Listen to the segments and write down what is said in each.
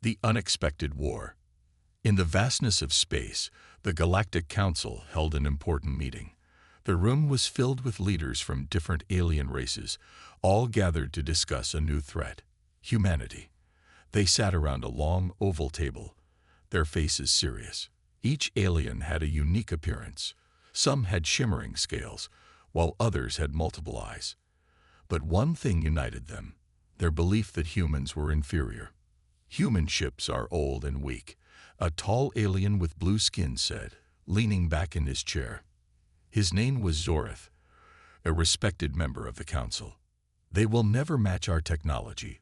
The unexpected war. In the vastness of space, the Galactic Council held an important meeting. The room was filled with leaders from different alien races, all gathered to discuss a new threat: humanity. They sat around a long, oval table, their faces serious. Each alien had a unique appearance. Some had shimmering scales, while others had multiple eyes. But one thing united them: their belief that humans were inferior. "Human ships are old and weak," a tall alien with blue skin said, leaning back in his chair. His name was Zorath, a respected member of the council. "They will never match our technology,"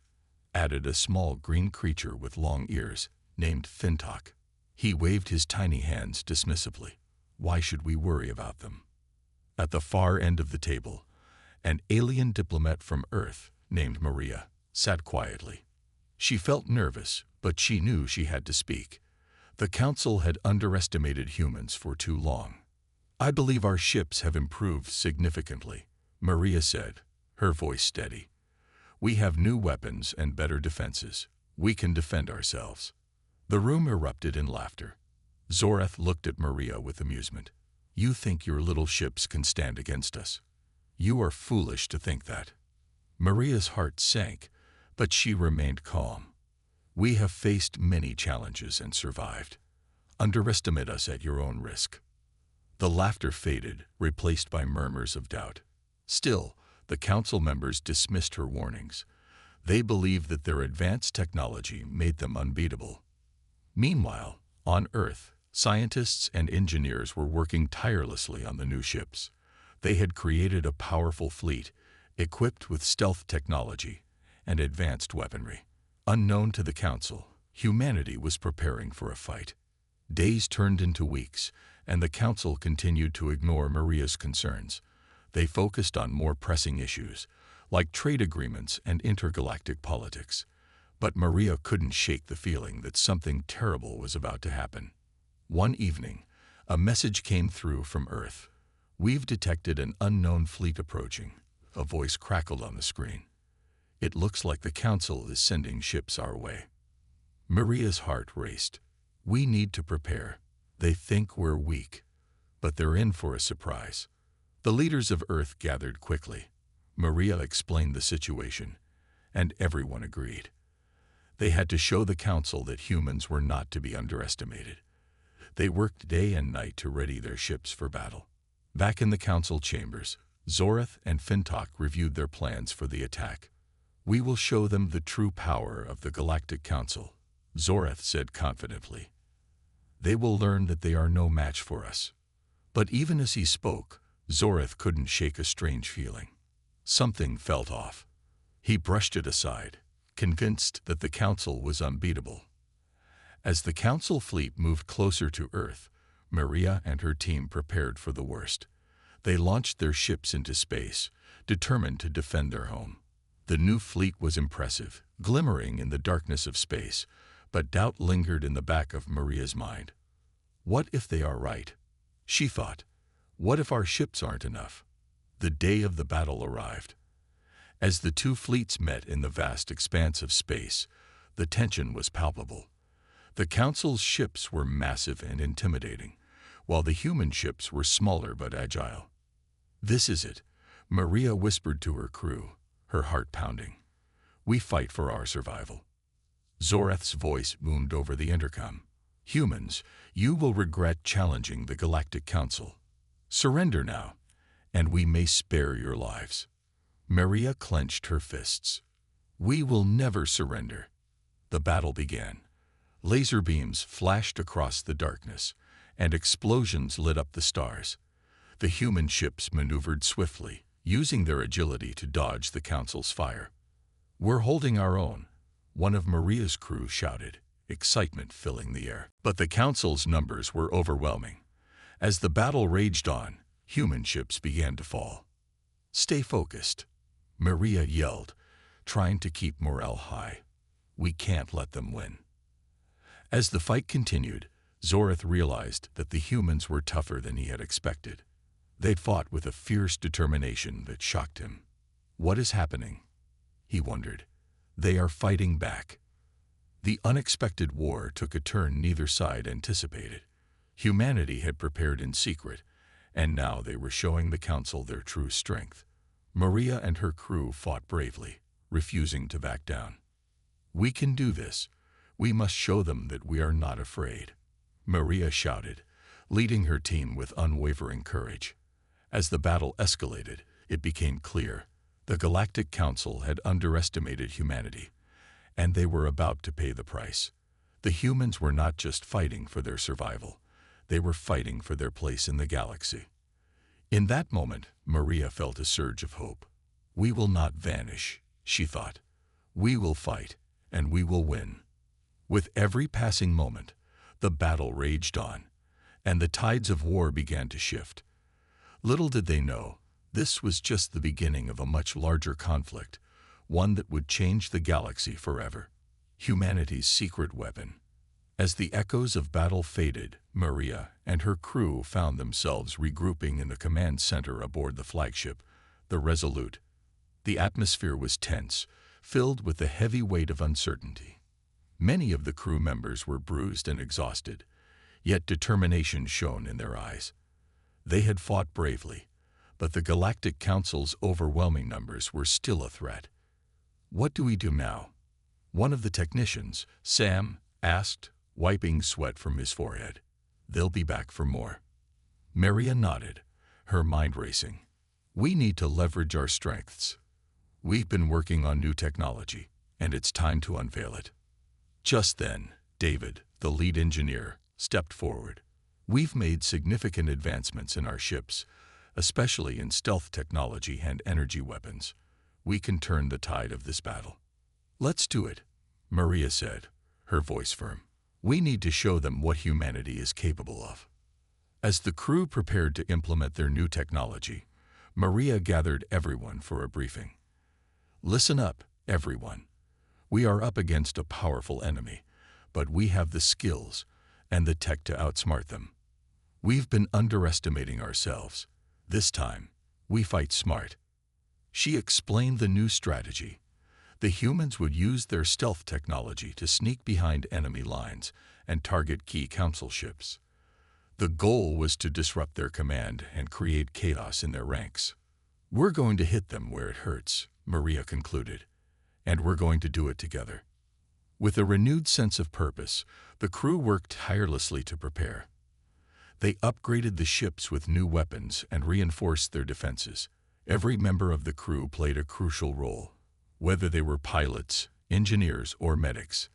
added a small green creature with long ears, named Fintok. He waved his tiny hands dismissively. "Why should we worry about them?" At the far end of the table, an alien diplomat from Earth, named Maria, sat quietly. She felt nervous, but she knew she had to speak. The council had underestimated humans for too long. "I believe our ships have improved significantly," Maria said, her voice steady. "We have new weapons and better defenses. We can defend ourselves." The room erupted in laughter. Zorath looked at Maria with amusement. "You think your little ships can stand against us? You are foolish to think that." Maria's heart sank, but she remained calm. "We have faced many challenges and survived. Underestimate us at your own risk." The laughter faded, replaced by murmurs of doubt. Still, the council members dismissed her warnings. They believed that their advanced technology made them unbeatable. Meanwhile, on Earth, scientists and engineers were working tirelessly on the new ships. They had created a powerful fleet, equipped with stealth technology and advanced weaponry. Unknown to the council, humanity was preparing for a fight. Days turned into weeks, and the council continued to ignore Maria's concerns. They focused on more pressing issues, like trade agreements and intergalactic politics. But Maria couldn't shake the feeling that something terrible was about to happen. One evening, a message came through from Earth. "We've detected an unknown fleet approaching," a voice crackled on the screen. "It looks like the council is sending ships our way." Maria's heart raced. "We need to prepare. They think we're weak, but they're in for a surprise." The leaders of Earth gathered quickly. Maria explained the situation, and everyone agreed. They had to show the council that humans were not to be underestimated. They worked day and night to ready their ships for battle. Back in the council chambers, Zorath and Fintok reviewed their plans for the attack. "We will show them the true power of the Galactic Council," Zorath said confidently. "They will learn that they are no match for us." But even as he spoke, Zorath couldn't shake a strange feeling. Something felt off. He brushed it aside, convinced that the council was unbeatable. As the council fleet moved closer to Earth, Maria and her team prepared for the worst. They launched their ships into space, determined to defend their home. The new fleet was impressive, glimmering in the darkness of space, but doubt lingered in the back of Maria's mind. "What if they are right?" she thought. "What if our ships aren't enough?" The day of the battle arrived. As the two fleets met in the vast expanse of space, the tension was palpable. The council's ships were massive and intimidating, while the human ships were smaller but agile. "This is it," Maria whispered to her crew, her heart pounding. "We fight for our survival." Zorath's voice boomed over the intercom. "Humans, you will regret challenging the Galactic Council. Surrender now, and we may spare your lives." Maria clenched her fists. "We will never surrender." The battle began. Laser beams flashed across the darkness, and explosions lit up the stars. The human ships maneuvered swiftly, using their agility to dodge the council's fire. "We're holding our own," one of Maria's crew shouted, excitement filling the air. But the council's numbers were overwhelming. As the battle raged on, human ships began to fall. "Stay focused," Maria yelled, trying to keep morale high. "We can't let them win." As the fight continued, Zorath realized that the humans were tougher than he had expected. They'd fought with a fierce determination that shocked him. "What is happening?" he wondered. "They are fighting back." The unexpected war took a turn neither side anticipated. Humanity had prepared in secret, and now they were showing the Council their true strength. Maria and her crew fought bravely, refusing to back down. "We can do this. We must show them that we are not afraid," Maria shouted, leading her team with unwavering courage. As the battle escalated, it became clear the Galactic Council had underestimated humanity, and they were about to pay the price. The humans were not just fighting for their survival, they were fighting for their place in the galaxy. In that moment, Maria felt a surge of hope. "We will not vanish," she thought. "We will fight, and we will win." With every passing moment, the battle raged on, and the tides of war began to shift. Little did they know, this was just the beginning of a much larger conflict, one that would change the galaxy forever. Humanity's secret weapon. As the echoes of battle faded, Maria and her crew found themselves regrouping in the command center aboard the flagship, the Resolute. The atmosphere was tense, filled with the heavy weight of uncertainty. Many of the crew members were bruised and exhausted, yet determination shone in their eyes. They had fought bravely, but the Galactic Council's overwhelming numbers were still a threat. "What do we do now?" one of the technicians, Sam, asked, wiping sweat from his forehead. "They'll be back for more." Maria nodded, her mind racing. "We need to leverage our strengths. We've been working on new technology, and it's time to unveil it." Just then, David, the lead engineer, stepped forward. "We've made significant advancements in our ships, especially in stealth technology and energy weapons. We can turn the tide of this battle." "Let's do it," Maria said, her voice firm. "We need to show them what humanity is capable of." As the crew prepared to implement their new technology, Maria gathered everyone for a briefing. "Listen up, everyone. We are up against a powerful enemy, but we have the skills and the tech to outsmart them. We've been underestimating ourselves. This time, we fight smart." She explained the new strategy. The humans would use their stealth technology to sneak behind enemy lines and target key Council ships. The goal was to disrupt their command and create chaos in their ranks. "We're going to hit them where it hurts," Maria concluded, "and we're going to do it together." With a renewed sense of purpose, the crew worked tirelessly to prepare. They upgraded the ships with new weapons and reinforced their defenses. Every member of the crew played a crucial role, whether they were pilots, engineers, or medics.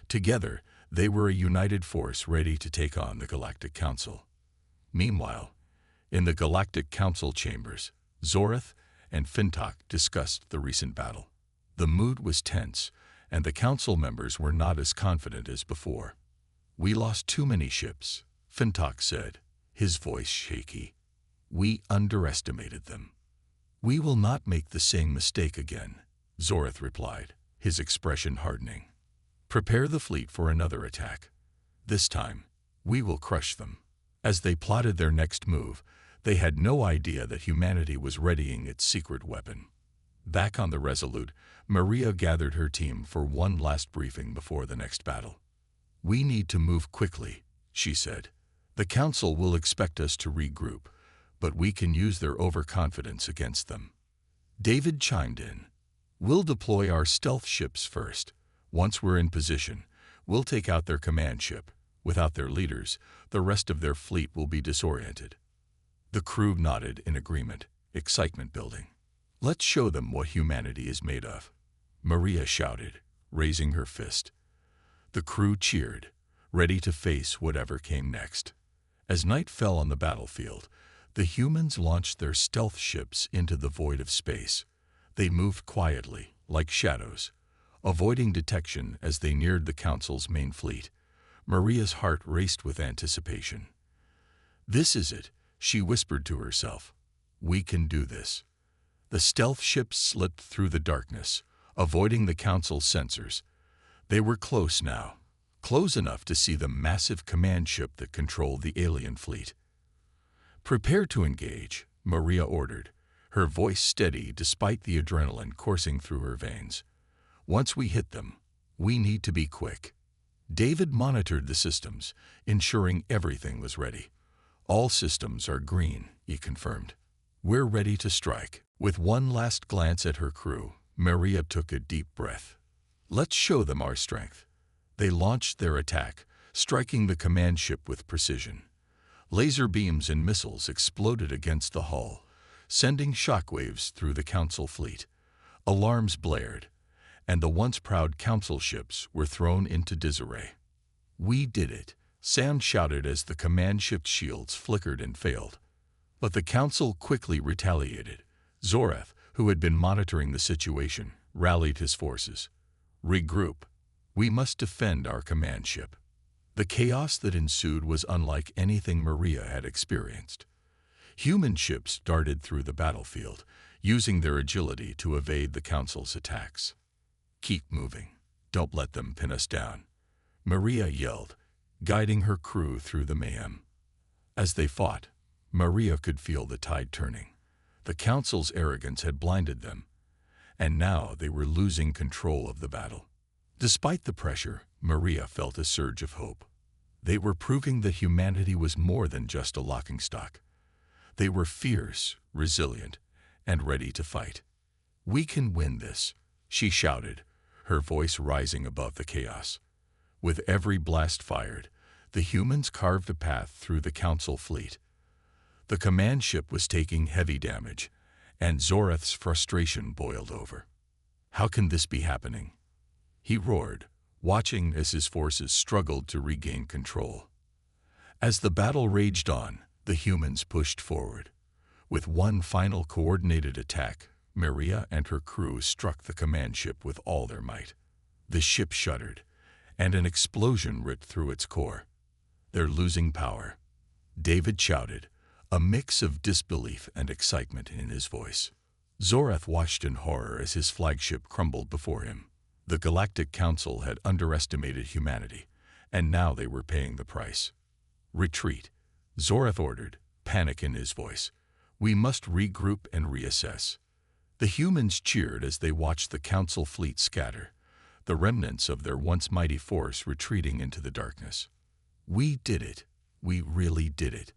Together, they were a united force ready to take on the Galactic Council. Meanwhile, in the Galactic Council chambers, Zorath and Fintok discussed the recent battle. The mood was tense, and the Council members were not as confident as before. "We lost too many ships," Fintok said, his voice shaky. "We underestimated them." "We will not make the same mistake again," Zorath replied, his expression hardening. "Prepare the fleet for another attack. This time, we will crush them." As they plotted their next move, they had no idea that humanity was readying its secret weapon. Back on the Resolute, Maria gathered her team for one last briefing before the next battle. "We need to move quickly," she said. "The Council will expect us to regroup, but we can use their overconfidence against them." David chimed in. "We'll deploy our stealth ships first. Once we're in position, we'll take out their command ship. Without their leaders, the rest of their fleet will be disoriented." The crew nodded in agreement, excitement building. "Let's show them what humanity is made of," Maria shouted, raising her fist. The crew cheered, ready to face whatever came next. As night fell on the battlefield, the humans launched their stealth ships into the void of space. They moved quietly, like shadows, avoiding detection as they neared the Council's main fleet. Maria's heart raced with anticipation. "This is it," she whispered to herself. "We can do this." The stealth ships slipped through the darkness, avoiding the Council's sensors. They were close now, close enough to see the massive command ship that controlled the alien fleet. "Prepare to engage," Maria ordered, her voice steady despite the adrenaline coursing through her veins. "Once we hit them, We need to be quick. David monitored the systems, ensuring everything was ready. All systems are green, he confirmed. We're ready to strike. With one last glance at her crew, Maria took a deep breath. Let's show them our strength. They launched their attack, striking the command ship with precision. Laser beams and missiles exploded against the hull, sending shockwaves through the Council fleet. Alarms blared, and the once proud Council ships were thrown into disarray. We did it, Sam shouted as the command ship's shields flickered and failed. But the Council quickly retaliated. Zorath, who had been monitoring the situation, rallied his forces. Regroup. We must defend our command ship. The chaos that ensued was unlike anything Maria had experienced. Human ships darted through the battlefield, using their agility to evade the Council's attacks. Keep moving. Don't let them pin us down, Maria yelled, guiding her crew through the mayhem. As they fought, Maria could feel the tide turning. The Council's arrogance had blinded them, and now they were losing control of the battle. Despite the pressure, Maria felt a surge of hope. They were proving that humanity was more than just a laughingstock. They were fierce, resilient, and ready to fight. We can win this, she shouted, her voice rising above the chaos. With every blast fired, the humans carved a path through the Council fleet. The command ship was taking heavy damage, and Zorath's frustration boiled over. How can this be happening? He roared, watching as his forces struggled to regain control. As the battle raged on, the humans pushed forward. With one final coordinated attack, Maria and her crew struck the command ship with all their might. The ship shuddered, and an explosion ripped through its core. They're losing power, David shouted, a mix of disbelief and excitement in his voice. Zorath watched in horror as his flagship crumbled before him. The Galactic Council had underestimated humanity, and now they were paying the price. Retreat, Zorath ordered, panic in his voice. We must regroup and reassess. The humans cheered as they watched the Council fleet scatter, the remnants of their once mighty force retreating into the darkness. We did it. We really did it,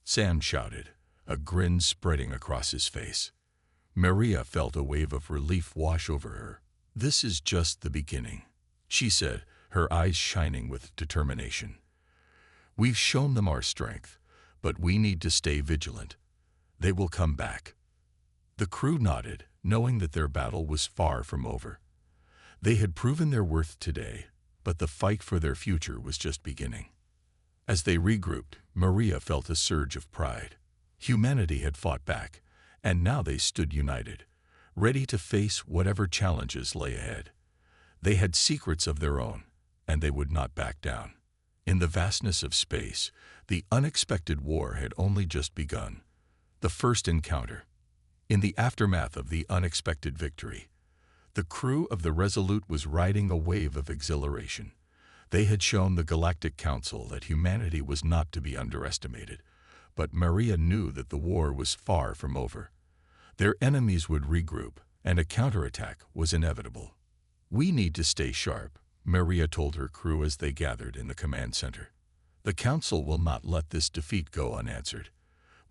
Sam shouted, a grin spreading across his face. Maria felt a wave of relief wash over her. This is just the beginning, she said, her eyes shining with determination. We've shown them our strength, but we need to stay vigilant. They will come back. The crew nodded, knowing that their battle was far from over. They had proven their worth today, but the fight for their future was just beginning. As they regrouped, Maria felt a surge of pride. Humanity had fought back, and now they stood united, ready to face whatever challenges lay ahead. They had secrets of their own, and they would not back down. In the vastness of space, the unexpected war had only just begun. The first encounter. In the aftermath of the unexpected victory, the crew of the Resolute was riding a wave of exhilaration. They had shown the Galactic Council that humanity was not to be underestimated, but Maria knew that the war was far from over. Their enemies would regroup, and a counterattack was inevitable. We need to stay sharp, Maria told her crew as they gathered in the command center. The Council will not let this defeat go unanswered.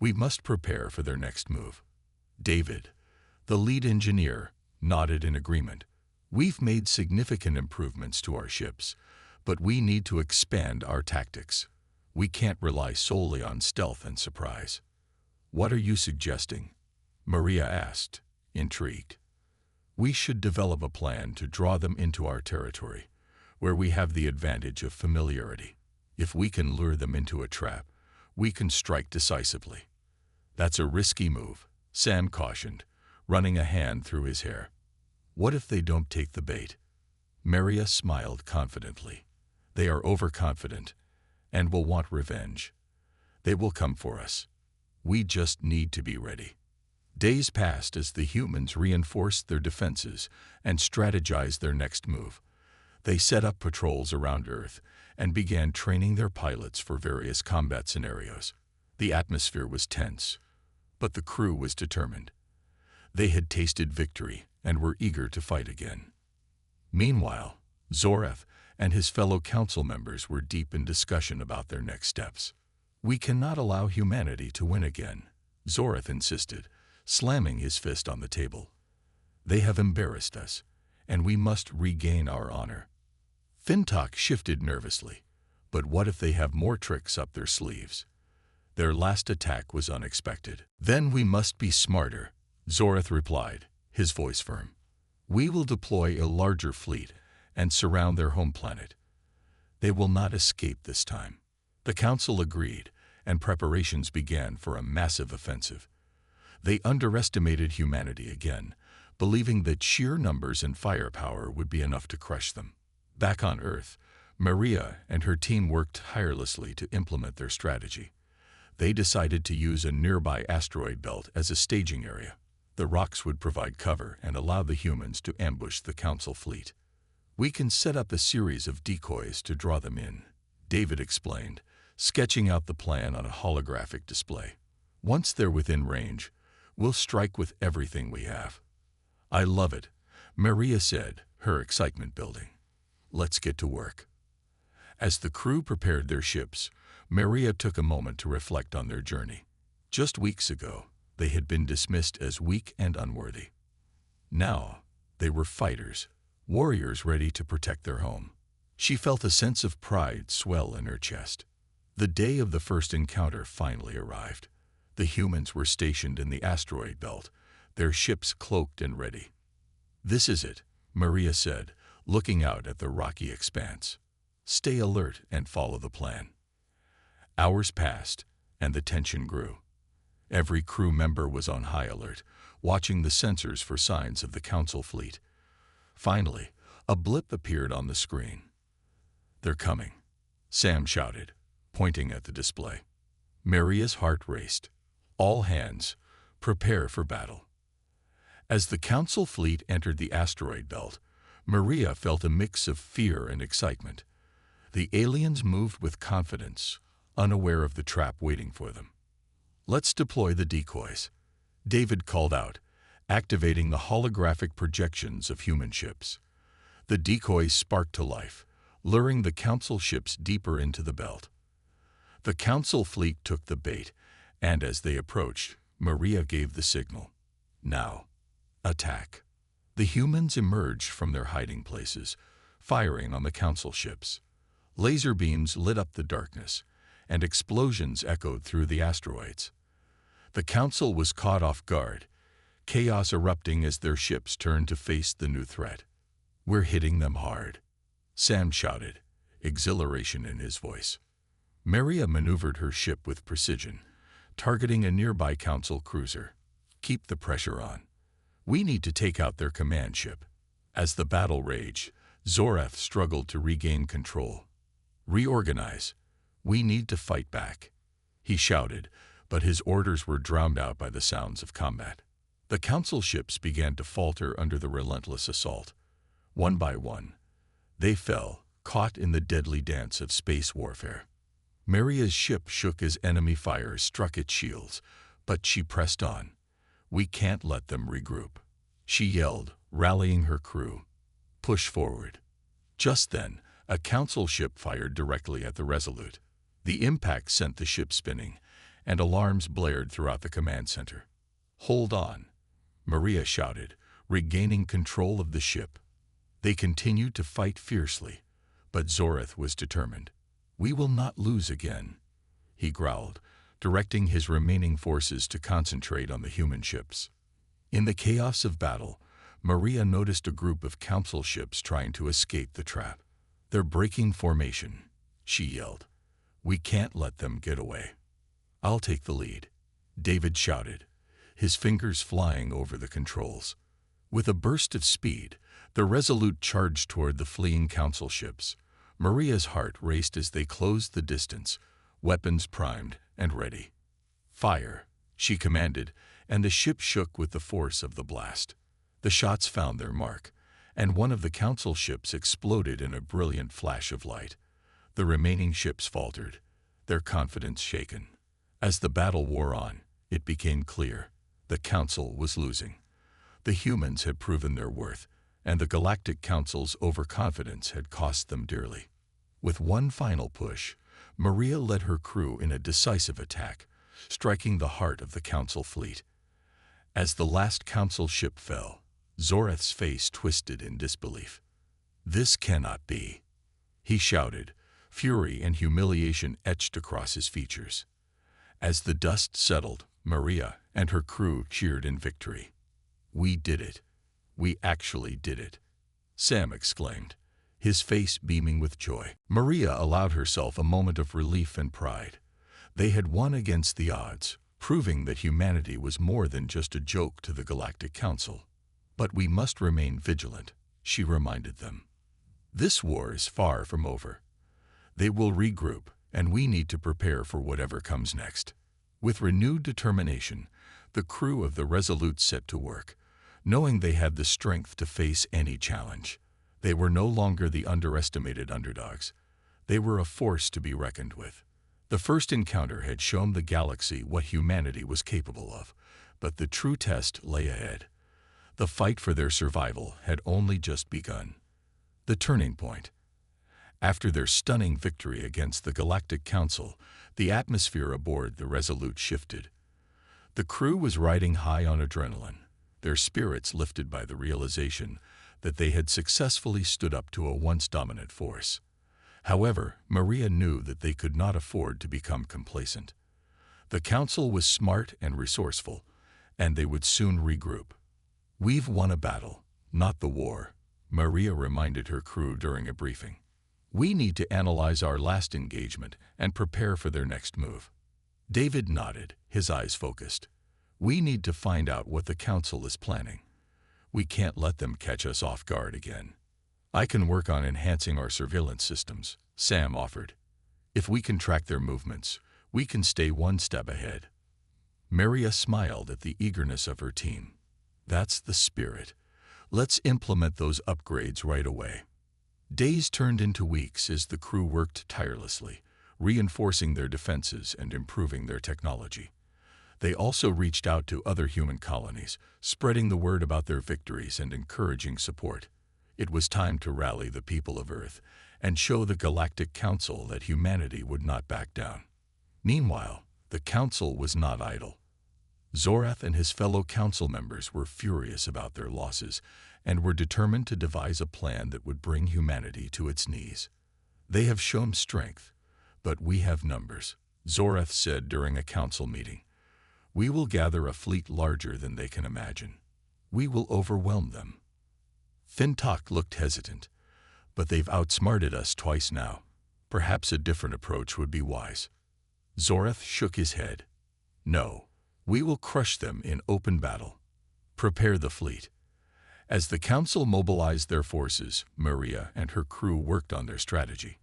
We must prepare for their next move. David, the lead engineer, nodded in agreement. We've made significant improvements to our ships, but we need to expand our tactics. We can't rely solely on stealth and surprise. What are you suggesting? Maria asked, intrigued. We should develop a plan to draw them into our territory, where we have the advantage of familiarity. If we can lure them into a trap, we can strike decisively. That's a risky move, Sam cautioned, running a hand through his hair. What if they don't take the bait? Maria smiled confidently. They are overconfident and will want revenge. They will come for us. We just need to be ready. Days passed as the humans reinforced their defenses and strategized their next move. They set up patrols around Earth and began training their pilots for various combat scenarios. The atmosphere was tense, but the crew was determined. They had tasted victory and were eager to fight again. Meanwhile, Zoreth and his fellow council members were deep in discussion about their next steps. "We cannot allow humanity to win again," Zoreth insisted, slamming his fist on the table. "They have embarrassed us, and we must regain our honor." Fintok shifted nervously. But what if they have more tricks up their sleeves? Their last attack was unexpected. "Then we must be smarter," Zoreth replied, his voice firm. "We will deploy a larger fleet and surround their home planet. They will not escape this time." The council agreed, and preparations began for a massive offensive. They underestimated humanity again, believing that sheer numbers and firepower would be enough to crush them. Back on Earth, Maria and her team worked tirelessly to implement their strategy. They decided to use a nearby asteroid belt as a staging area. The rocks would provide cover and allow the humans to ambush the council fleet. "We can set up a series of decoys to draw them in," David explained, sketching out the plan on a holographic display. "Once they're within range, we'll strike with everything we have." "I love it," Maria said, her excitement building. "Let's get to work." As the crew prepared their ships, Maria took a moment to reflect on their journey. Just weeks ago, they had been dismissed as weak and unworthy. Now, they were fighters, warriors ready to protect their home. She felt a sense of pride swell in her chest. The day of the first encounter finally arrived. The humans were stationed in the asteroid belt, their ships cloaked and ready. "This is it," Maria said, looking out at the rocky expanse. "Stay alert and follow the plan." Hours passed, and the tension grew. Every crew member was on high alert, watching the sensors for signs of the council fleet. Finally, a blip appeared on the screen. "They're coming," Sam shouted, pointing at the display. Maria's heart raced. "All hands, prepare for battle." As the council fleet entered the asteroid belt, Maria felt a mix of fear and excitement. The aliens moved with confidence, unaware of the trap waiting for them. "Let's deploy the decoys," David called out, activating the holographic projections of human ships. The decoys sparked to life, luring the council ships deeper into the belt. The council fleet took the bait, and as they approached, Maria gave the signal. "Now, attack." The humans emerged from their hiding places, firing on the council ships. Laser beams lit up the darkness, and explosions echoed through the asteroids. The council was caught off guard, chaos erupting as their ships turned to face the new threat. "We're hitting them hard," Sam shouted, exhilaration in his voice. Maria maneuvered her ship with precision, targeting a nearby council cruiser. "Keep the pressure on. We need to take out their command ship." As the battle raged, Zoreth struggled to regain control. "Reorganize. We need to fight back," he shouted, but his orders were drowned out by the sounds of combat. The council ships began to falter under the relentless assault. One by one, they fell, caught in the deadly dance of space warfare. Maria's ship shook as enemy fire struck its shields, but she pressed on. "We can't let them regroup," she yelled, rallying her crew. "Push forward." Just then, a council ship fired directly at the Resolute. The impact sent the ship spinning, and alarms blared throughout the command center. "Hold on," Maria shouted, regaining control of the ship. They continued to fight fiercely, but Zoreth was determined. "We will not lose again," he growled, directing his remaining forces to concentrate on the human ships. In the chaos of battle, Maria noticed a group of council ships trying to escape the trap. "They're breaking formation," she yelled. "We can't let them get away." "I'll take the lead," David shouted, his fingers flying over the controls. With a burst of speed, the Resolute charged toward the fleeing council ships. Maria's heart raced as they closed the distance, weapons primed and ready. "Fire," she commanded, and the ship shook with the force of the blast. The shots found their mark, and one of the council ships exploded in a brilliant flash of light. The remaining ships faltered, their confidence shaken. As the battle wore on, it became clear the council was losing. The humans had proven their worth, and the Galactic Council's overconfidence had cost them dearly. With one final push, Maria led her crew in a decisive attack, striking the heart of the Council fleet. As the last Council ship fell, Zoreth's face twisted in disbelief. "This cannot be," he shouted, fury and humiliation etched across his features. As the dust settled, Maria and her crew cheered in victory. "We did it. We actually did it," Sam exclaimed, his face beaming with joy. Maria allowed herself a moment of relief and pride. They had won against the odds, proving that humanity was more than just a joke to the Galactic Council. "But we must remain vigilant," she reminded them. "This war is far from over. They will regroup, and we need to prepare for whatever comes next." With renewed determination, the crew of the Resolute set to work, knowing they had the strength to face any challenge. They were no longer the underestimated underdogs. They were a force to be reckoned with. The first encounter had shown the galaxy what humanity was capable of, but the true test lay ahead. The fight for their survival had only just begun. The turning point. After their stunning victory against the Galactic Council, the atmosphere aboard the Resolute shifted. The crew was riding high on adrenaline, their spirits lifted by the realization that they had successfully stood up to a once dominant force. However, Maria knew that they could not afford to become complacent. The Council was smart and resourceful, and they would soon regroup. "We've won a battle, not the war," Maria reminded her crew during a briefing. "We need to analyze our last engagement and prepare for their next move." David nodded, his eyes focused. "We need to find out what the Council is planning. We can't let them catch us off guard again." "I can work on enhancing our surveillance systems," Sam offered. "If we can track their movements, we can stay one step ahead." Maria smiled at the eagerness of her team. "That's the spirit. Let's implement those upgrades right away." Days turned into weeks as the crew worked tirelessly, reinforcing their defenses and improving their technology. They also reached out to other human colonies, spreading the word about their victories and encouraging support. It was time to rally the people of Earth and show the Galactic Council that humanity would not back down. Meanwhile, the Council was not idle. Zoreth and his fellow Council members were furious about their losses and were determined to devise a plan that would bring humanity to its knees. "They have shown strength, but we have numbers," Zoreth said during a council meeting. "We will gather a fleet larger than they can imagine. We will overwhelm them." Fintok looked hesitant. "But they've outsmarted us twice now. Perhaps a different approach would be wise." Zoreth shook his head. "No, we will crush them in open battle. Prepare the fleet." As the Council mobilized their forces, Maria and her crew worked on their strategy.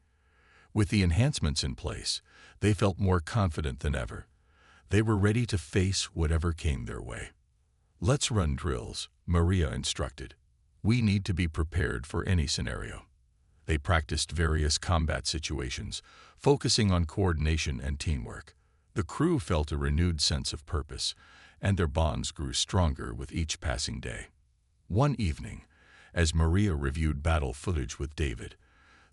With the enhancements in place, they felt more confident than ever. They were ready to face whatever came their way. "Let's run drills," Maria instructed. "We need to be prepared for any scenario." They practiced various combat situations, focusing on coordination and teamwork. The crew felt a renewed sense of purpose, and their bonds grew stronger with each passing day. One evening, as Maria reviewed battle footage with David,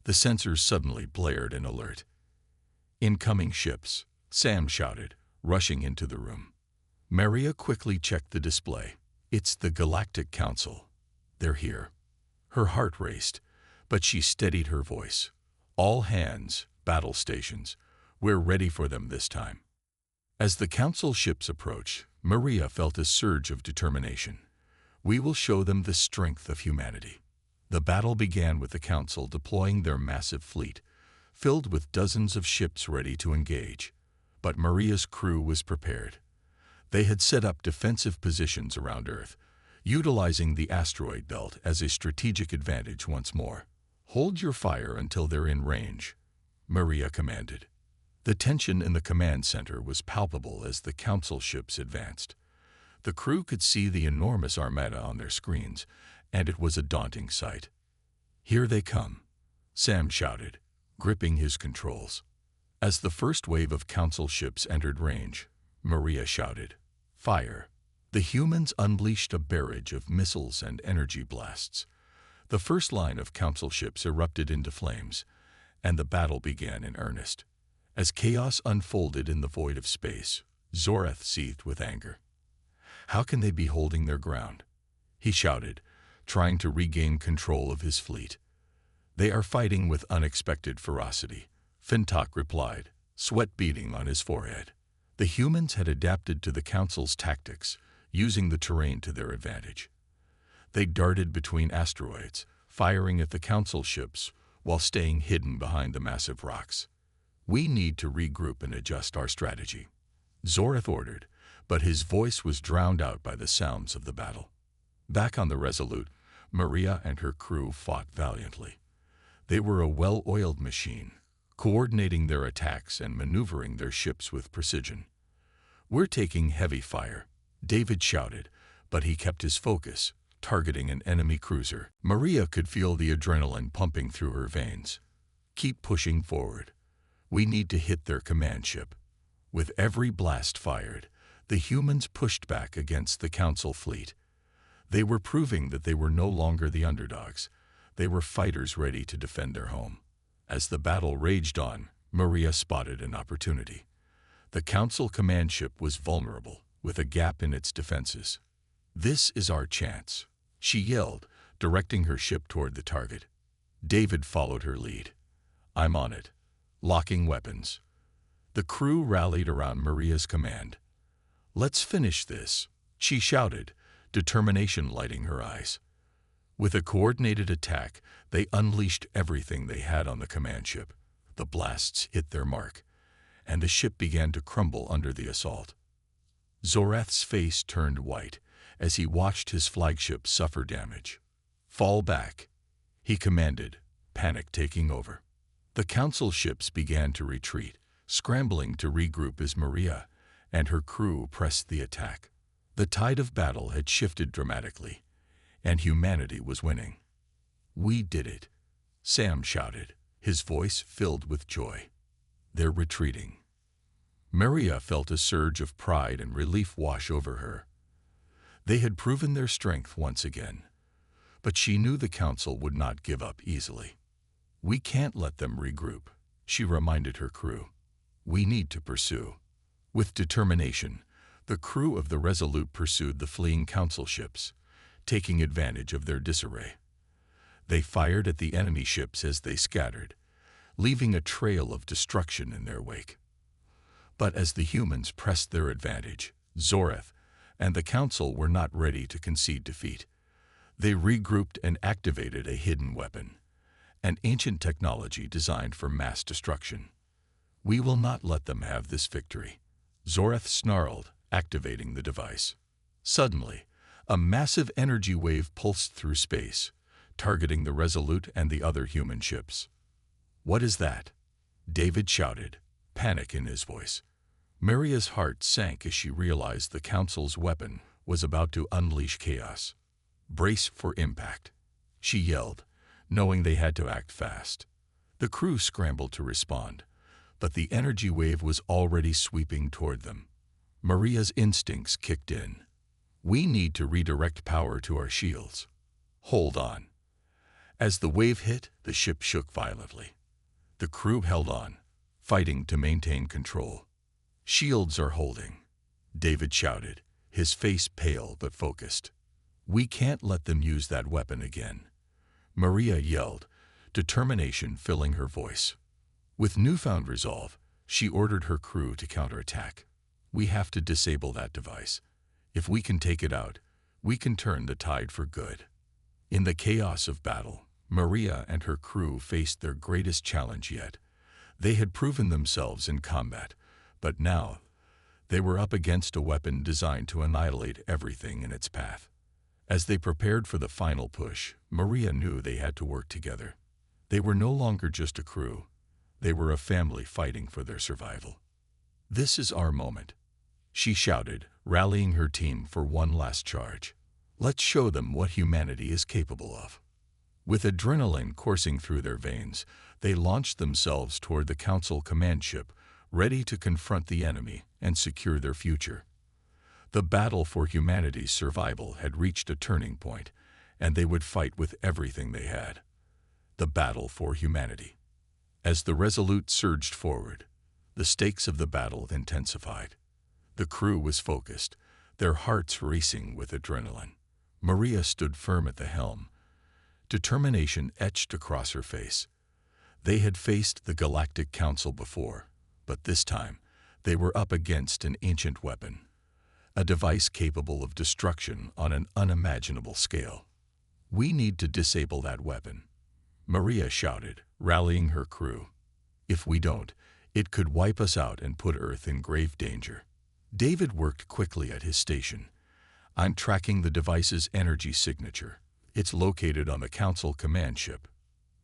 the sensors suddenly blared an alert. "Incoming ships," Sam shouted, rushing into the room. Maria quickly checked the display. "It's the Galactic Council. They're here." Her heart raced, but she steadied her voice. "All hands, battle stations. We're ready for them this time." As the Council ships approached, Maria felt a surge of determination. "We will show them the strength of humanity." The battle began with the Council deploying their massive fleet, filled with dozens of ships ready to engage. But Maria's crew was prepared. They had set up defensive positions around Earth, utilizing the asteroid belt as a strategic advantage once more. "Hold your fire until they're in range," Maria commanded. The tension in the command center was palpable as the Council ships advanced. The crew could see the enormous armada on their screens, and it was a daunting sight. "Here they come," Sam shouted, gripping his controls. As the first wave of Council ships entered range, Maria shouted, "Fire!" The humans unleashed a barrage of missiles and energy blasts. The first line of council ships erupted into flames, and the battle began in earnest. As chaos unfolded in the void of space, Zorath seethed with anger. How can they be holding their ground? He shouted, trying to regain control of his fleet. They are fighting with unexpected ferocity, Fintok replied, sweat beading on his forehead. The humans had adapted to the council's tactics, using the terrain to their advantage. They darted between asteroids, firing at the council ships while staying hidden behind the massive rocks. We need to regroup and adjust our strategy, Zorath ordered, but his voice was drowned out by the sounds of the battle. Back on the Resolute, Maria and her crew fought valiantly. They were a well-oiled machine, coordinating their attacks and maneuvering their ships with precision. "We're taking heavy fire," David shouted, but he kept his focus, targeting an enemy cruiser. Maria could feel the adrenaline pumping through her veins. "Keep pushing forward. We need to hit their command ship." With every blast fired, the humans pushed back against the Council fleet. They were proving that they were no longer the underdogs. They were fighters ready to defend their home. As the battle raged on, Maria spotted an opportunity. The Council command ship was vulnerable, with a gap in its defenses. "This is our chance," she yelled, directing her ship toward the target. David followed her lead. "I'm on it," locking weapons. The crew rallied around Maria's command. "Let's finish this," she shouted, determination lighting her eyes. With a coordinated attack, they unleashed everything they had on the command ship. The blasts hit their mark, and the ship began to crumble under the assault. Zorath's face turned white as he watched his flagship suffer damage. "Fall back," he commanded, panic taking over. The Council ships began to retreat, scrambling to regroup as Maria and her crew pressed the attack. The tide of battle had shifted dramatically, and humanity was winning. "We did it," Sam shouted, his voice filled with joy. "They're retreating." Maria felt a surge of pride and relief wash over her. They had proven their strength once again, but she knew the Council would not give up easily. "We can't let them regroup," she reminded her crew. "We need to pursue." With determination, the crew of the Resolute pursued the fleeing Council ships, taking advantage of their disarray. They fired at the enemy ships as they scattered, leaving a trail of destruction in their wake. But as the humans pressed their advantage, Zorath and the Council were not ready to concede defeat. They regrouped and activated a hidden weapon, an ancient technology designed for mass destruction. "We will not let them have this victory," Zorath snarled, activating the device. Suddenly, a massive energy wave pulsed through space, targeting the Resolute and the other human ships. "What is that?" David shouted, panic in his voice. Maria's heart sank as she realized the Council's weapon was about to unleash chaos. "Brace for impact," she yelled, knowing they had to act fast. The crew scrambled to respond, but the energy wave was already sweeping toward them. Maria's instincts kicked in. "We need to redirect power to our shields." "Hold on." As the wave hit, the ship shook violently. The crew held on, fighting to maintain control. "Shields are holding," David shouted, his face pale but focused. "We can't let them use that weapon again," Maria yelled, determination filling her voice. With newfound resolve, she ordered her crew to counterattack. "We have to disable that device. If we can take it out, we can turn the tide for good." In the chaos of battle, Maria and her crew faced their greatest challenge yet. They had proven themselves in combat, but now they were up against a weapon designed to annihilate everything in its path. As they prepared for the final push, Maria knew they had to work together. They were no longer just a crew. They were a family fighting for their survival. "This is our moment," she shouted, rallying her team for one last charge. "Let's show them what humanity is capable of." With adrenaline coursing through their veins, they launched themselves toward the Council command ship, ready to confront the enemy and secure their future. The battle for humanity's survival had reached a turning point, and they would fight with everything they had. The battle for humanity. As the Resolute surged forward, the stakes of the battle intensified. The crew was focused, their hearts racing with adrenaline. Maria stood firm at the helm, determination etched across her face. They had faced the Galactic Council before, but this time they were up against an ancient weapon, a device capable of destruction on an unimaginable scale. "We need to disable that weapon," Maria shouted, rallying her crew. "If we don't, it could wipe us out and put Earth in grave danger." David worked quickly at his station. "I'm tracking the device's energy signature. It's located on the Council command ship."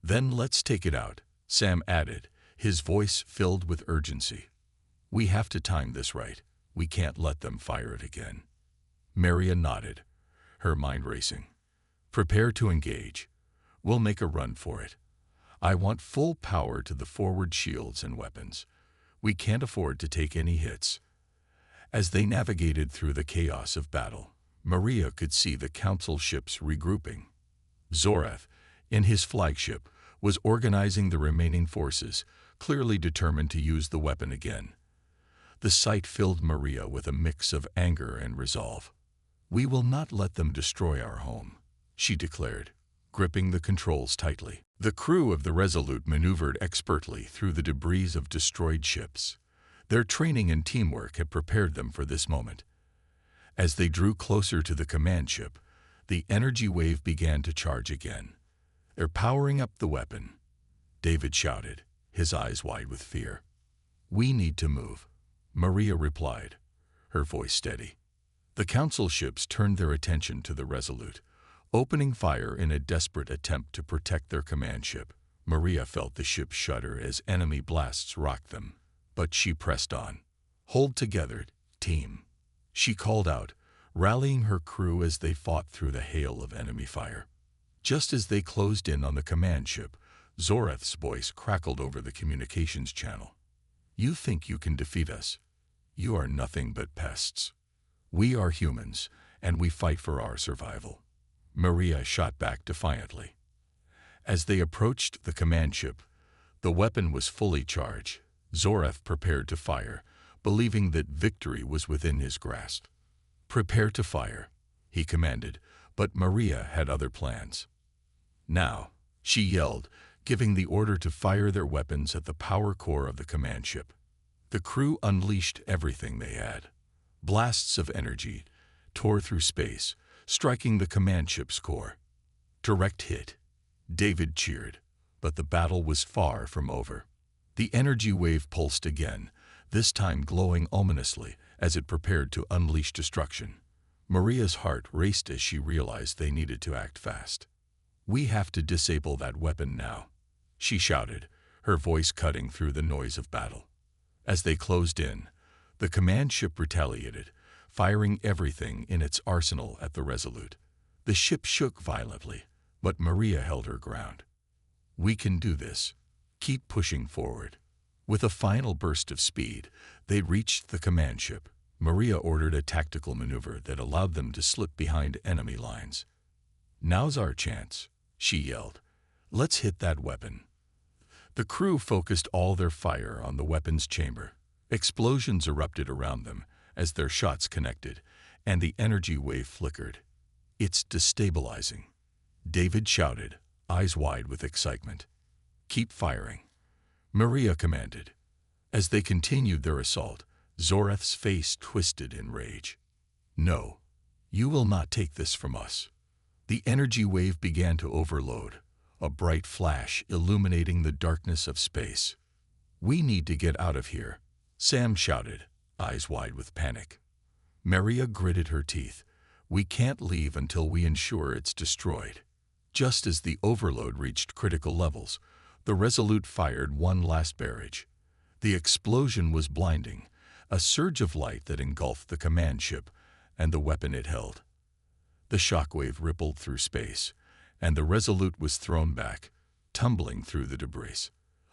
"Then let's take it out," Sam added, his voice filled with urgency. "We have to time this right. We can't let them fire it again." Maria nodded, her mind racing. "Prepare to engage. We'll make a run for it. I want full power to the forward shields and weapons. We can't afford to take any hits." As they navigated through the chaos of battle, Maria could see the Council ships regrouping. Zorath, in his flagship, was organizing the remaining forces, clearly determined to use the weapon again. The sight filled Maria with a mix of anger and resolve. "We will not let them destroy our home," she declared, gripping the controls tightly. The crew of the Resolute maneuvered expertly through the debris of destroyed ships. Their training and teamwork had prepared them for this moment. As they drew closer to the command ship, the energy wave began to charge again. "They're powering up the weapon," David shouted, his eyes wide with fear. "We need to move," Maria replied, her voice steady. The Council ships turned their attention to the Resolute, opening fire in a desperate attempt to protect their command ship. Maria felt the ship shudder as enemy blasts rocked them, but she pressed on. "Hold together, team," she called out, rallying her crew as they fought through the hail of enemy fire. Just as they closed in on the command ship, Zorath's voice crackled over the communications channel. "You think you can defeat us? You are nothing but pests. We are humans, and we fight for our survival." Maria shot back defiantly. As they approached the command ship, the weapon was fully charged. Zorath prepared to fire, believing that victory was within his grasp. "Prepare to fire," he commanded, but Maria had other plans. "Now," she yelled, giving the order to fire their weapons at the power core of the command ship. The crew unleashed everything they had. Blasts of energy tore through space, striking the command ship's core. "Direct hit," David cheered, but the battle was far from over. The energy wave pulsed again, this time glowing ominously as it prepared to unleash destruction. Maria's heart raced as she realized they needed to act fast. "We have to disable that weapon now," she shouted, her voice cutting through the noise of battle. As they closed in, the command ship retaliated, firing everything in its arsenal at the Resolute. The ship shook violently, but Maria held her ground. "We can do this. Keep pushing forward." With a final burst of speed, they reached the command ship. Maria ordered a tactical maneuver that allowed them to slip behind enemy lines. "Now's our chance," she yelled. "Let's hit that weapon." The crew focused all their fire on the weapon's chamber. Explosions erupted around them as their shots connected, and the energy wave flickered. "It's destabilizing," David shouted, eyes wide with excitement. "Keep firing," Maria commanded. As they continued their assault, Zorath's face twisted in rage. "No, you will not take this from us." The energy wave began to overload, a bright flash illuminating the darkness of space. "We need to get out of here," Sam shouted, eyes wide with panic. Maria gritted her teeth. "We can't leave until we ensure it's destroyed." Just as the overload reached critical levels, the Resolute fired one last barrage. The explosion was blinding, a surge of light that engulfed the command ship and the weapon it held. The shockwave rippled through space, and the Resolute was thrown back, tumbling through the debris.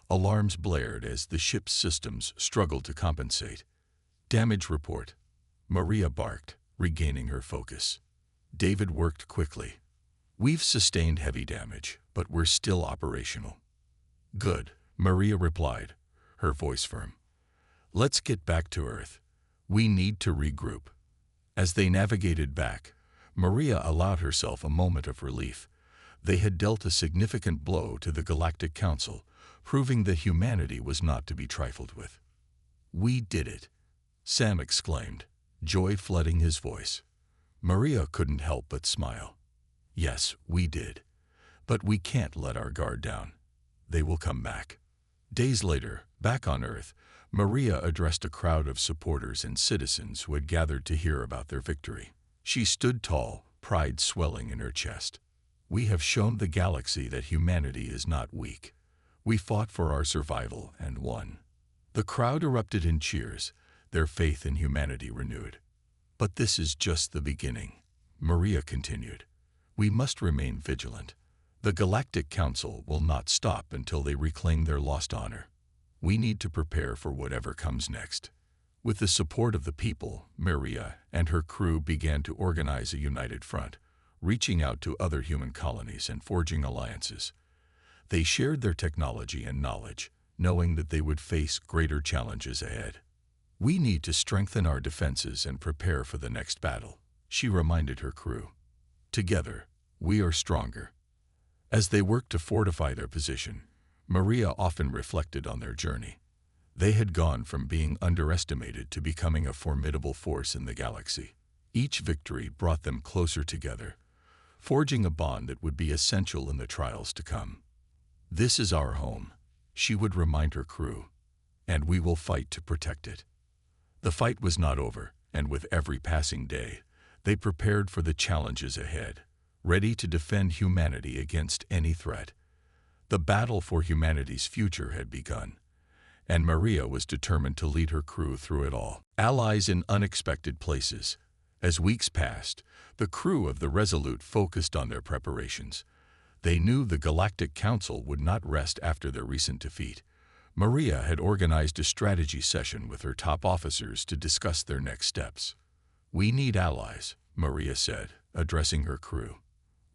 Alarms blared as the ship's systems struggled to compensate. "Damage report," Maria barked, regaining her focus. David worked quickly. We've sustained heavy damage, but we're still operational. Good, Maria replied, her voice firm. Let's get back to Earth. We need to regroup. As they navigated back, Maria allowed herself a moment of relief. They had dealt a significant blow to the Galactic Council, proving that humanity was not to be trifled with. We did it, Sam exclaimed, joy flooding his voice. Maria couldn't help but smile. Yes, we did. But we can't let our guard down. They will come back. Days later, back on Earth, Maria addressed a crowd of supporters and citizens who had gathered to hear about their victory. She stood tall, pride swelling in her chest. We have shown the galaxy that humanity is not weak. We fought for our survival and won. The crowd erupted in cheers, their faith in humanity renewed. But this is just the beginning, Maria continued. We must remain vigilant. The Galactic Council will not stop until they reclaim their lost honor. We need to prepare for whatever comes next. With the support of the people, Maria and her crew began to organize a united front, reaching out to other human colonies and forging alliances. They shared their technology and knowledge, knowing that they would face greater challenges ahead. We need to strengthen our defenses and prepare for the next battle, she reminded her crew. Together, we are stronger. As they worked to fortify their position, Maria often reflected on their journey. They had gone from being underestimated to becoming a formidable force in the galaxy. Each victory brought them closer together, forging a bond that would be essential in the trials to come. This is our home, she would remind her crew, and we will fight to protect it. The fight was not over, and with every passing day, they prepared for the challenges ahead, ready to defend humanity against any threat. The battle for humanity's future had begun, and Maria was determined to lead her crew through it all. Allies in unexpected places. As weeks passed, the crew of the Resolute focused on their preparations. They knew the Galactic Council would not rest after their recent defeat. Maria had organized a strategy session with her top officers to discuss their next steps. We need allies, Maria said, addressing her crew.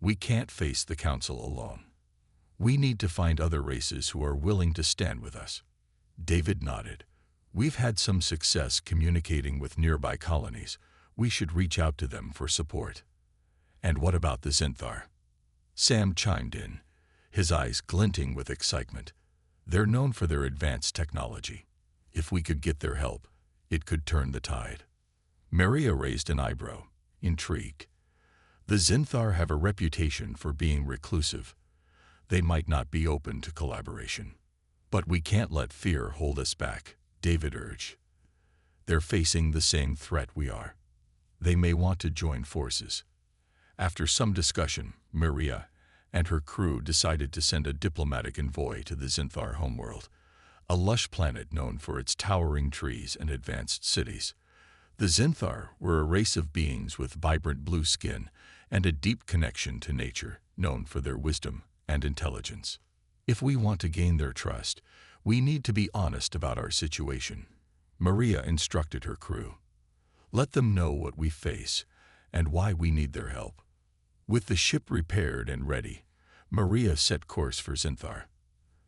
We can't face the Council alone. We need to find other races who are willing to stand with us. David nodded. We've had some success communicating with nearby colonies. We should reach out to them for support. And what about the Zinthar? Sam chimed in, his eyes glinting with excitement. They're known for their advanced technology. If we could get their help, it could turn the tide. Maria raised an eyebrow, intrigued. The Zinthar have a reputation for being reclusive. They might not be open to collaboration. But we can't let fear hold us back, David urged. They're facing the same threat we are. They may want to join forces. After some discussion, Maria and her crew decided to send a diplomatic envoy to the Zinthar homeworld, a lush planet known for its towering trees and advanced cities. The Zinthar were a race of beings with vibrant blue skin and a deep connection to nature, known for their wisdom and intelligence. If we want to gain their trust, we need to be honest about our situation, Maria instructed her crew. Let them know what we face and why we need their help. With the ship repaired and ready, Maria set course for Zinthar.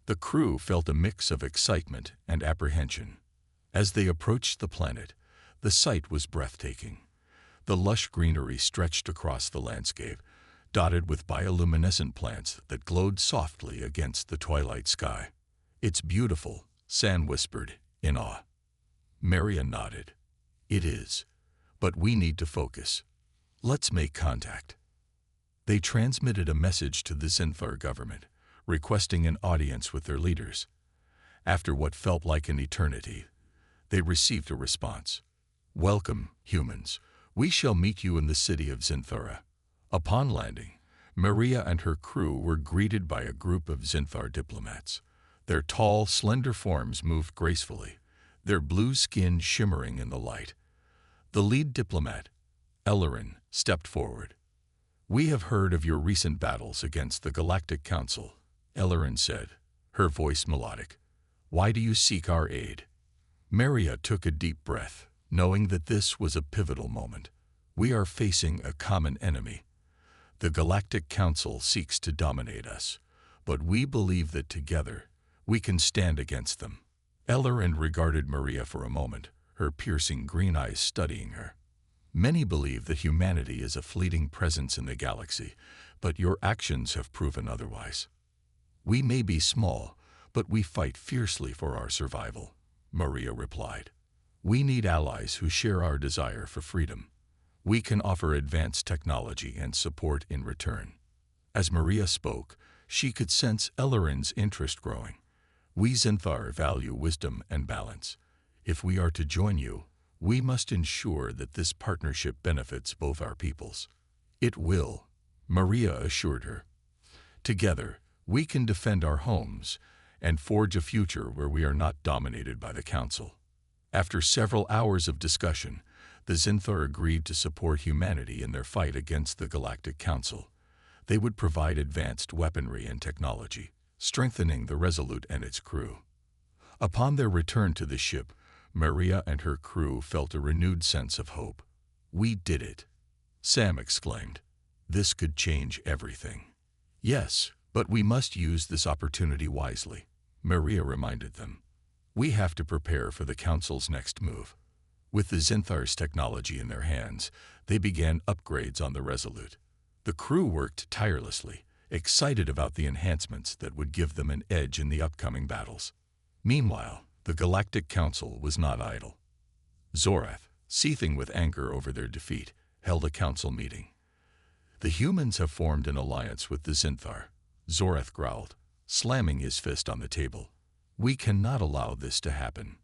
The crew felt a mix of excitement and apprehension. As they approached the planet, the sight was breathtaking. The lush greenery stretched across the landscape, dotted with bioluminescent plants that glowed softly against the twilight sky. It's beautiful, Sam whispered, in awe. Maria nodded. It is, but we need to focus. Let's make contact. They transmitted a message to the Zinthar government, requesting an audience with their leaders. After what felt like an eternity, they received a response. Welcome, humans. We shall meet you in the city of Zinthara. Upon landing, Maria and her crew were greeted by a group of Zinthar diplomats. Their tall, slender forms moved gracefully, their blue skin shimmering in the light. The lead diplomat, Ellerin, stepped forward. We have heard of your recent battles against the Galactic Council, Ellerin said, her voice melodic. Why do you seek our aid? Maria took a deep breath, knowing that this was a pivotal moment. We are facing a common enemy. The Galactic Council seeks to dominate us, but we believe that together we can stand against them. Ellerin regarded Maria for a moment, her piercing green eyes studying her. Many believe that humanity is a fleeting presence in the galaxy, but your actions have proven otherwise. We may be small, but we fight fiercely for our survival, Maria replied. We need allies who share our desire for freedom. We can offer advanced technology and support in return. As Maria spoke, she could sense Ellerin's interest growing. We Zinthar value wisdom and balance. If we are to join you, we must ensure that this partnership benefits both our peoples. It will, Maria assured her. Together, we can defend our homes and forge a future where we are not dominated by the Council. After several hours of discussion, the Zinthar agreed to support humanity in their fight against the Galactic Council. They would provide advanced weaponry and technology, strengthening the Resolute and its crew. Upon their return to the ship, Maria and her crew felt a renewed sense of hope. We did it, Sam exclaimed. This could change everything. Yes, but we must use this opportunity wisely, Maria reminded them. We have to prepare for the Council's next move. With the Zinthar's technology in their hands, they began upgrades on the Resolute. The crew worked tirelessly, excited about the enhancements that would give them an edge in the upcoming battles. Meanwhile, the Galactic Council was not idle. Zorath, seething with anger over their defeat, held a council meeting. The humans have formed an alliance with the Zinthar, Zorath growled, slamming his fist on the table. We cannot allow this to happen.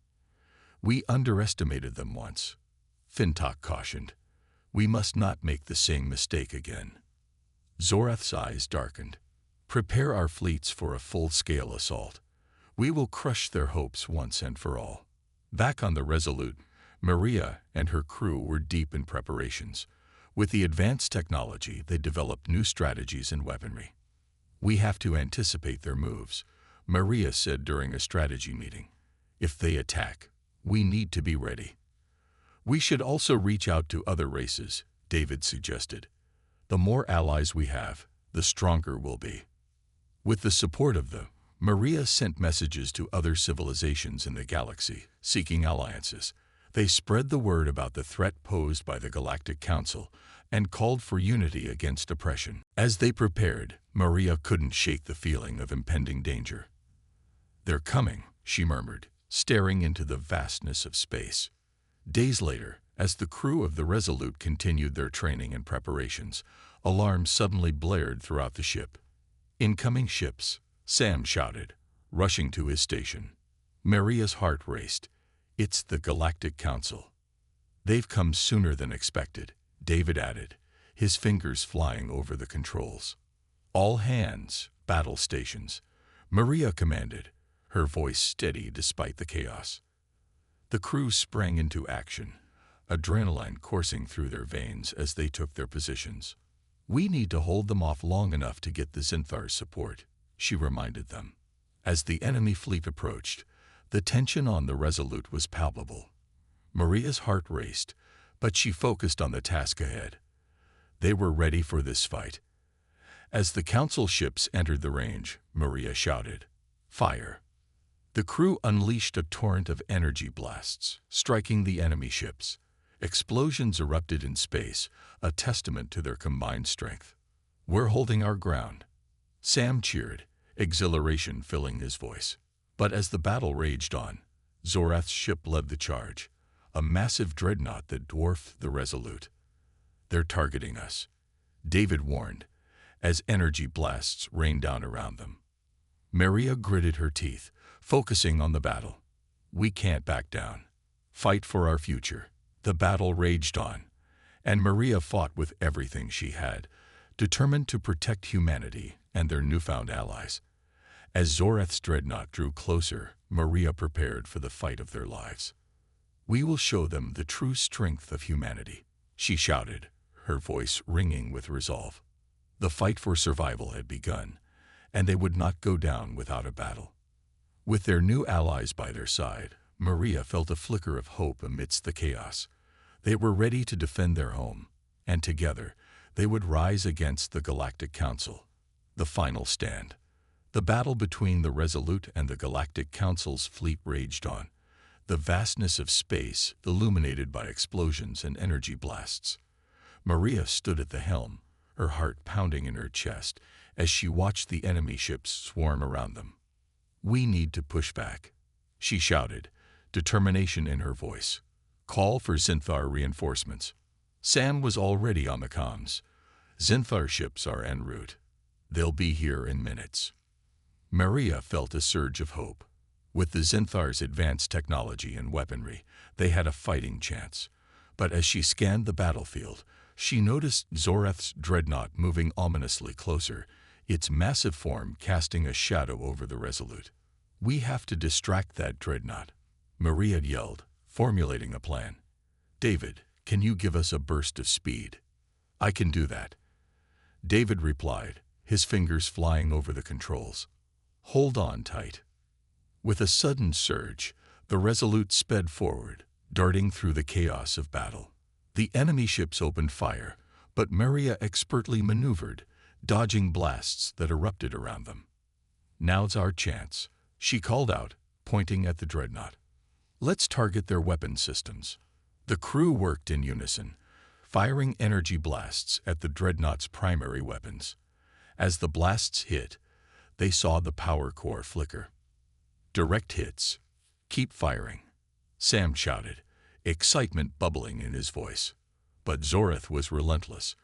We underestimated them once, Fintok cautioned. We must not make the same mistake again. Zorath's eyes darkened. Prepare our fleets for a full-scale assault. We will crush their hopes once and for all. Back on the Resolute, Maria and her crew were deep in preparations. With the advanced technology, they developed new strategies and weaponry. We have to anticipate their moves, Maria said during a strategy meeting. If they attack, we need to be ready. We should also reach out to other races, David suggested. The more allies we have, the stronger we'll be. With the support of the Maria sent messages to other civilizations in the galaxy, seeking alliances. They spread the word about the threat posed by the Galactic Council and called for unity against oppression. As they prepared, Maria couldn't shake the feeling of impending danger. They're coming, she murmured, staring into the vastness of space. Days later, as the crew of the Resolute continued their training and preparations, alarms suddenly blared throughout the ship. Incoming ships, Sam shouted, rushing to his station. Maria's heart raced. It's the Galactic Council. They've come sooner than expected, David added, his fingers flying over the controls. All hands, battle stations, Maria commanded, her voice steady despite the chaos. The crew sprang into action, adrenaline coursing through their veins as they took their positions. We need to hold them off long enough to get the Zinthar's support, she reminded them. As the enemy fleet approached, the tension on the Resolute was palpable. Maria's heart raced, but she focused on the task ahead. They were ready for this fight. As the Council ships entered the range, Maria shouted, "Fire!" The crew unleashed a torrent of energy blasts, striking the enemy ships. Explosions erupted in space, a testament to their combined strength. "We're holding our ground," Sam cheered, exhilaration filling his voice. But as the battle raged on, Zorath's ship led the charge, a massive dreadnought that dwarfed the Resolute. "They're targeting us," David warned, as energy blasts rained down around them. Maria gritted her teeth, focusing on the battle. "We can't back down. Fight for our future." The battle raged on, and Maria fought with everything she had, determined to protect humanity and their newfound allies. As Zorath's dreadnought drew closer, Maria prepared for the fight of their lives. "We will show them the true strength of humanity," she shouted, her voice ringing with resolve. The fight for survival had begun, and they would not go down without a battle. With their new allies by their side, Maria felt a flicker of hope amidst the chaos. They were ready to defend their home, and together They would rise against the Galactic Council. The final stand. The battle between the Resolute and the Galactic Council's fleet raged on, the vastness of space illuminated by explosions and energy blasts. Maria stood at the helm, her heart pounding in her chest as she watched the enemy ships swarm around them. "We need to push back," she shouted, determination in her voice. "Call for Zinthar reinforcements." Sam was already on the comms. "Zinthar ships are en route. They'll be here in minutes." Maria felt a surge of hope. With the Zinthar's advanced technology and weaponry, they had a fighting chance. But as she scanned the battlefield, she noticed Zoreth's dreadnought moving ominously closer, its massive form casting a shadow over the Resolute. "We have to distract that dreadnought," Maria yelled, formulating a plan. "David, can you give us a burst of speed?" "I can do that," David replied, his fingers flying over the controls. "Hold on tight." With a sudden surge, the Resolute sped forward, darting through the chaos of battle. The enemy ships opened fire, but Maria expertly maneuvered, dodging blasts that erupted around them. "Now's our chance," she called out, pointing at the dreadnought. "Let's target their weapon systems." The crew worked in unison, firing energy blasts at the dreadnought's primary weapons. As the blasts hit, they saw the power core flicker. "Direct hits. Keep firing," Sam shouted, excitement bubbling in his voice. But Zoreth was relentless.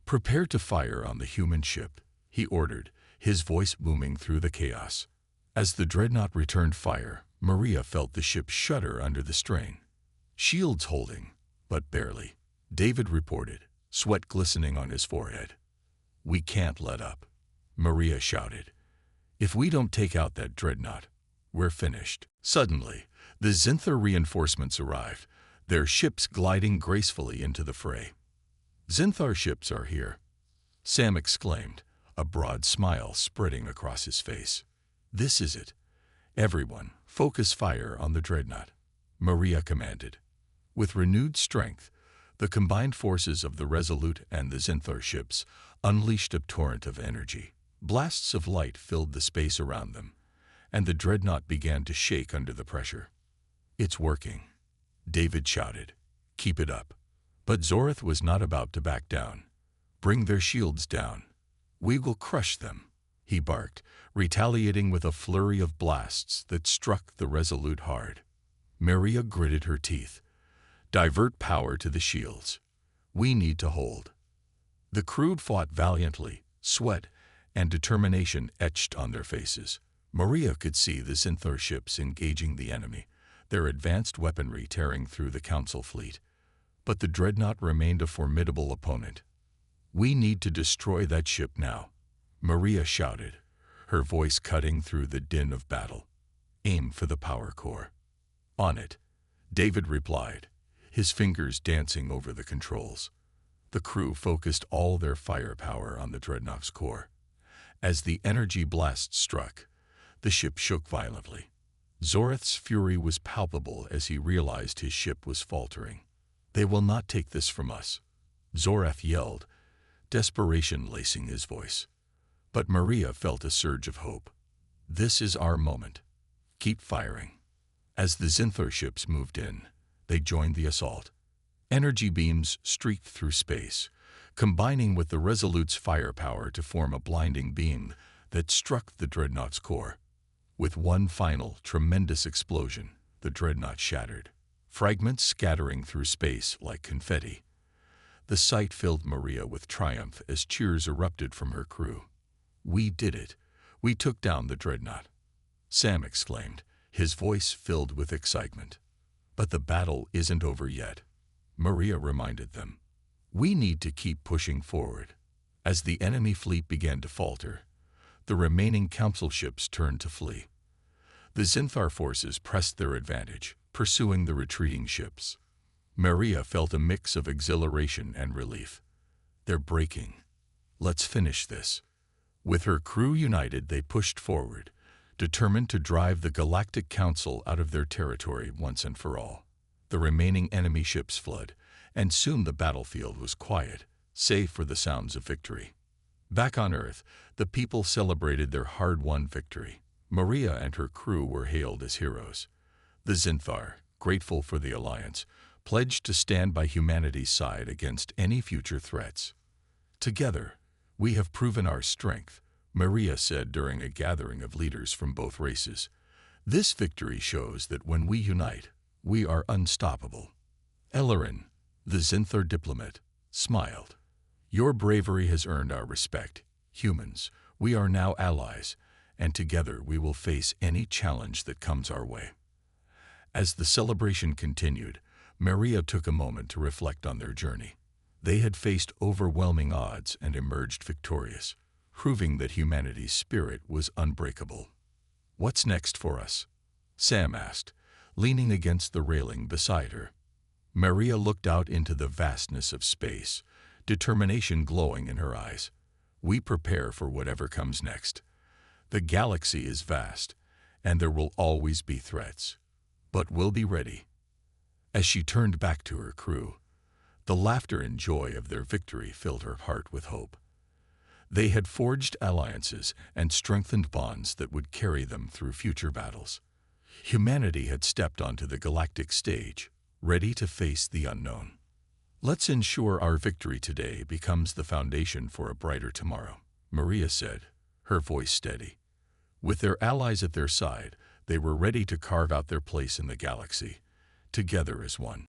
"Prepare to fire on the human ship," he ordered, his voice booming through the chaos. As the dreadnought returned fire, Maria felt the ship shudder under the strain. "Shields holding, but barely," David reported, sweat glistening on his forehead. "We can't let up," Maria shouted. "If we don't take out that dreadnought, we're finished." Suddenly, the Zinthar reinforcements arrived, their ships gliding gracefully into the fray. "Zinthar ships are here," Sam exclaimed, a broad smile spreading across his face. "This is it. Everyone, focus fire on the dreadnought," Maria commanded. With renewed strength, the combined forces of the Resolute and the Zinthar ships unleashed a torrent of energy. Blasts of light filled the space around them, and the dreadnought began to shake under the pressure. "It's working," David shouted. "Keep it up." But Zoreth was not about to back down. "Bring their shields down. We will crush them," he barked, retaliating with a flurry of blasts that struck the Resolute hard. Maria gritted her teeth. "Divert power to the shields. We need to hold." The crew fought valiantly, sweat and determination etched on their faces. Maria could see the Zinthar ships engaging the enemy, their advanced weaponry tearing through the Council fleet. But the dreadnought remained a formidable opponent. "We need to destroy that ship now," Maria shouted, her voice cutting through the din of battle. "Aim for the power core." "On it," David replied, his fingers dancing over the controls. The crew focused all their firepower on the dreadnought's core. As the energy blast struck, the ship shook violently. Zoreth's fury was palpable as he realized his ship was faltering. "They will not take this from us," Zoreth yelled, desperation lacing his voice. But Maria felt a surge of hope. "This is our moment. Keep firing." As the Zinthar ships moved in, they joined the assault. Energy beams streaked through space, combining with the Resolute's firepower to form a blinding beam that struck the dreadnought's core. With one final, tremendous explosion, the dreadnought shattered, fragments scattering through space like confetti. The sight filled Maria with triumph as cheers erupted from her crew. "We did it. We took down the dreadnought," Sam exclaimed, his voice filled with excitement. "But the battle isn't over yet," Maria reminded them. "We need to keep pushing forward." As the enemy fleet began to falter, the remaining Council ships turned to flee. The Zinthar forces pressed their advantage, pursuing the retreating ships. Maria felt a mix of exhilaration and relief. "They're breaking. Let's finish this." With her crew united, they pushed forward, determined to drive the Galactic Council out of their territory once and for all. The remaining enemy ships fled, and soon the battlefield was quiet, save for the sounds of victory. Back on Earth, the people celebrated their hard-won victory. Maria and her crew were hailed as heroes. The Zinthar, grateful for the alliance, pledged to stand by humanity's side against any future threats. Together, we have proven our strength, Maria said during a gathering of leaders from both races. This victory shows that when we unite, we are unstoppable. Ellerin, the Zinthar diplomat, smiled. Your bravery has earned our respect. Humans, we are now allies, and together we will face any challenge that comes our way. As the celebration continued, Maria took a moment to reflect on their journey. They had faced overwhelming odds and emerged victorious, proving that humanity's spirit was unbreakable. What's next for us? Sam asked, leaning against the railing beside her. Maria looked out into the vastness of space, determination glowing in her eyes. We prepare for whatever comes next. The galaxy is vast, and there will always be threats. But we'll be ready. As she turned back to her crew, the laughter and joy of their victory filled her heart with hope. They had forged alliances and strengthened bonds that would carry them through future battles. Humanity had stepped onto the galactic stage, ready to face the unknown. Let's ensure our victory today becomes the foundation for a brighter tomorrow, Maria said, her voice steady. With their allies at their side, they were ready to carve out their place in the galaxy, together as one.